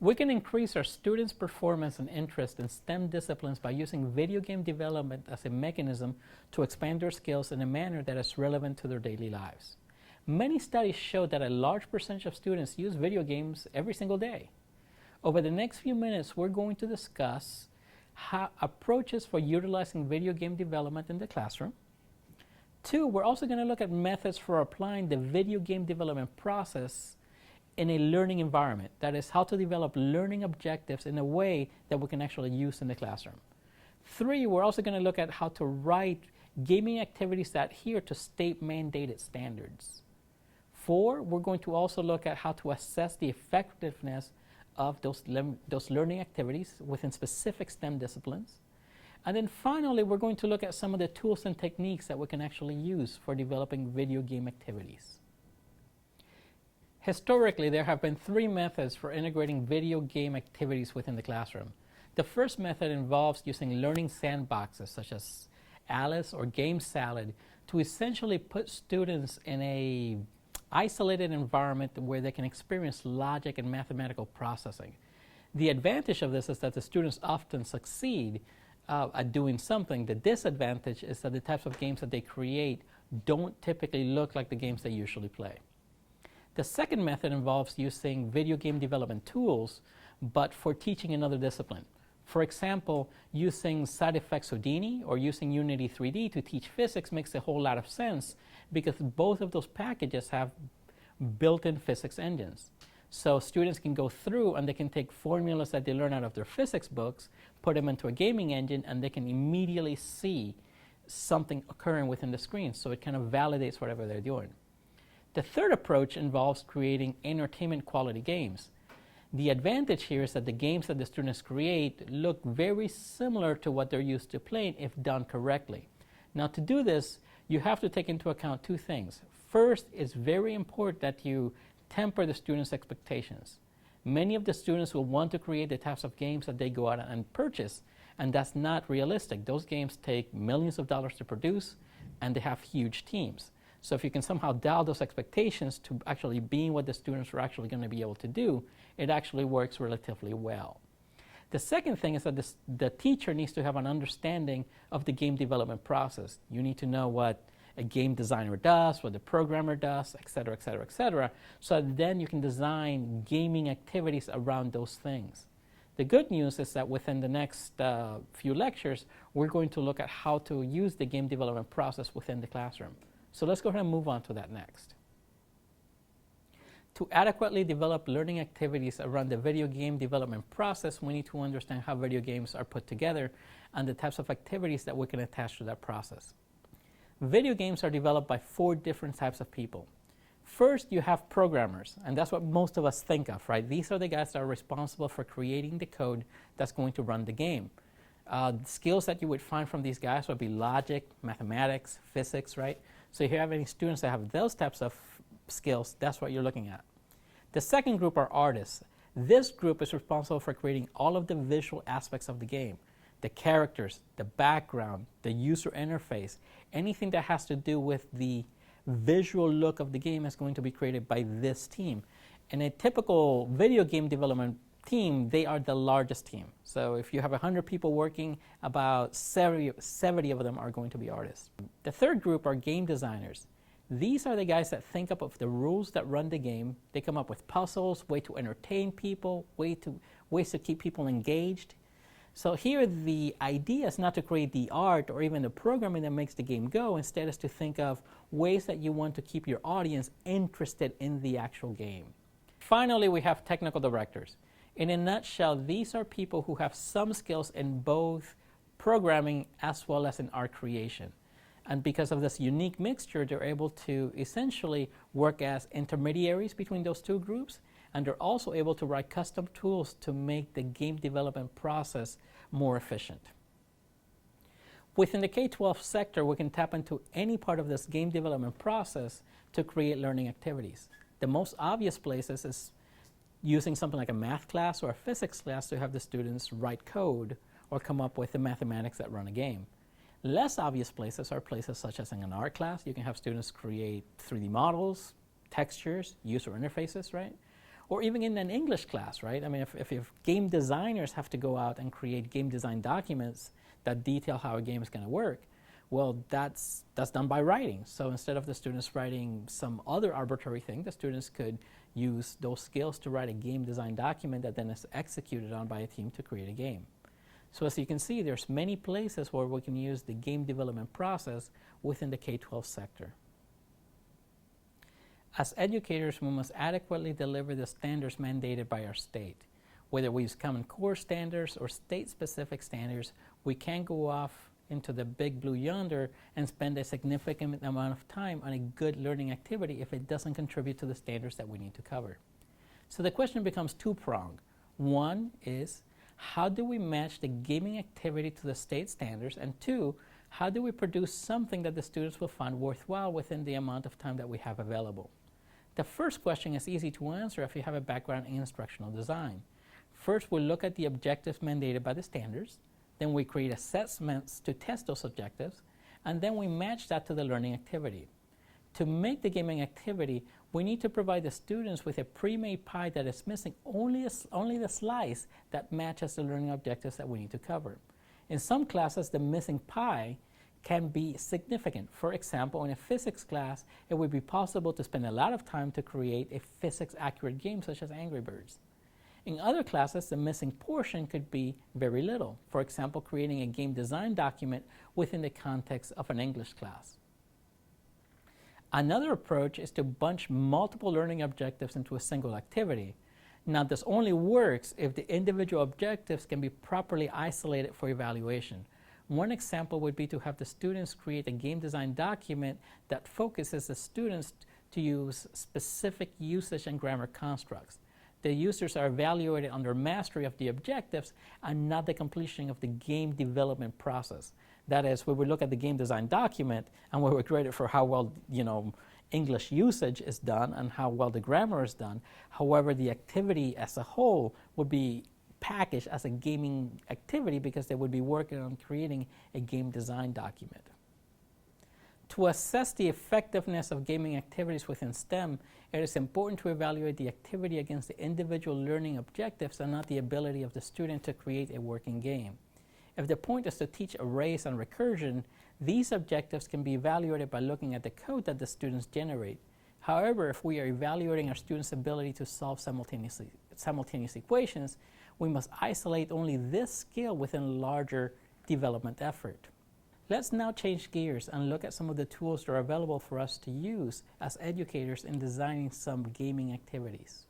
We can increase our students' performance and interest in STEM disciplines by using video game development as a mechanism to expand their skills in a manner that is relevant to their daily lives. Many studies show that a large percentage of students use video games every single day. Over the next few minutes, we're going to discuss approaches for utilizing video game development in the classroom. 2, we're also going to look at methods for applying the video game development process in a learning environment. That is, how to develop learning objectives in a way that we can actually use in the classroom. 3, we're also going to look at how to write gaming activities that adhere to state-mandated standards. 4, we're going to also look at how to assess the effectiveness of those learning activities within specific STEM disciplines. And then finally, we're going to look at some of the tools and techniques that we can actually use for developing video game activities. Historically, there have been 3 methods for integrating video game activities within the classroom. The first method involves using learning sandboxes such as Alice or Game Salad to essentially put students in a isolated environment where they can experience logic and mathematical processing. The advantage of this is that the students often succeed at doing something. The disadvantage is that the types of games that they create don't typically look like the games they usually play. The second method involves using video game development tools, but for teaching another discipline. For example, using Side Effects Houdini or using Unity 3D to teach physics makes a whole lot of sense because both of those packages have built-in physics engines. So students can go through and they can take formulas that they learn out of their physics books, put them into a gaming engine, and they can immediately see something occurring within the screen. So it kind of validates whatever they're doing. The third approach involves creating entertainment quality games. The advantage here is that the games that the students create look very similar to what they're used to playing if done correctly. Now, to do this, you have to take into account 2 things. First, it's very important that you temper the students' expectations. Many of the students will want to create the types of games that they go out and purchase, and that's not realistic. Those games take millions of dollars to produce, and they have huge teams. So if you can somehow dial those expectations to actually being what the students are actually going to be able to do, it actually works relatively well. The second thing is that the teacher needs to have an understanding of the game development process. You need to know what a game designer does, what the programmer does, et cetera, et cetera, et cetera, so that then you can design gaming activities around those things. The good news is that within the next few lectures, we're going to look at how to use the game development process within the classroom. So let's go ahead and move on to that next. To adequately develop learning activities around the video game development process, we need to understand how video games are put together and the types of activities that we can attach to that process. Video games are developed by 4 different types of people. First, you have programmers, and that's what most of us think of, right? These are the guys that are responsible for creating the code that's going to run the game. Skills that you would find from these guys would be logic, mathematics, physics, right? So if you have any students that have those types of skills, that's what you're looking at. The second group are artists. This group is responsible for creating all of the visual aspects of the game. The characters, the background, the user interface, anything that has to do with the visual look of the game is going to be created by this team. In a typical video game development team, they are the largest team. So if you have 100 people working, about 70 of them are going to be artists. The third group are game designers. These are the guys that think up of the rules that run the game. They come up with puzzles, ways to entertain people, ways to keep people engaged. So here the idea is not to create the art or even the programming that makes the game go. Instead is to think of ways that you want to keep your audience interested in the actual game. Finally, we have technical directors. In a nutshell, these are people who have some skills in both programming as well as in art creation. And because of this unique mixture, they're able to essentially work as intermediaries between those 2 groups, and they're also able to write custom tools to make the game development process more efficient. Within the K-12 sector, we can tap into any part of this game development process to create learning activities. The most obvious places is using something like a math class or a physics class to have the students write code or come up with the mathematics that run a game. Less obvious places are places such as in an art class. You can have students create 3D models, textures, user interfaces, right? Or even in an English class, right? I mean, if game designers have to go out and create game design documents that detail how a game is going to work, well, that's done by writing. So instead of the students writing some other arbitrary thing, the students could use those skills to write a game design document that then is executed on by a team to create a game. So as you can see, there's many places where we can use the game development process within the K-12 sector. As educators, we must adequately deliver the standards mandated by our state. Whether we use Common Core standards or state-specific standards, we can't go off into the big blue yonder and spend a significant amount of time on a good learning activity if it doesn't contribute to the standards that we need to cover. So the question becomes two-pronged. One is, how do we match the gaming activity to the state standards? And two, how do we produce something that the students will find worthwhile within the amount of time that we have available? The first question is easy to answer if you have a background in instructional design. First, we'll look at the objectives mandated by the standards. Then we create assessments to test those objectives. And then we match that to the learning activity. To make the gaming activity, we need to provide the students with a pre-made pie that is missing only the slice that matches the learning objectives that we need to cover. In some classes, the missing pie can be significant. For example, in a physics class, it would be possible to spend a lot of time to create a physics-accurate game such as Angry Birds. In other classes, the missing portion could be very little. For example, creating a game design document within the context of an English class. Another approach is to bunch multiple learning objectives into a single activity. Now, this only works if the individual objectives can be properly isolated for evaluation. One example would be to have the students create a game design document that focuses the students to use specific usage and grammar constructs. The users are evaluated on their mastery of the objectives and not the completion of the game development process. That is, we would look at the game design document and we would grade it for how well, English usage is done and how well the grammar is done. However, the activity as a whole would be packaged as a gaming activity because they would be working on creating a game design document. To assess the effectiveness of gaming activities within STEM, it is important to evaluate the activity against the individual learning objectives and not the ability of the student to create a working game. If the point is to teach arrays and recursion, these objectives can be evaluated by looking at the code that the students generate. However, if we are evaluating our students' ability to solve simultaneous equations, we must isolate only this skill within a larger development effort. Let's now change gears and look at some of the tools that are available for us to use as educators in designing some gaming activities.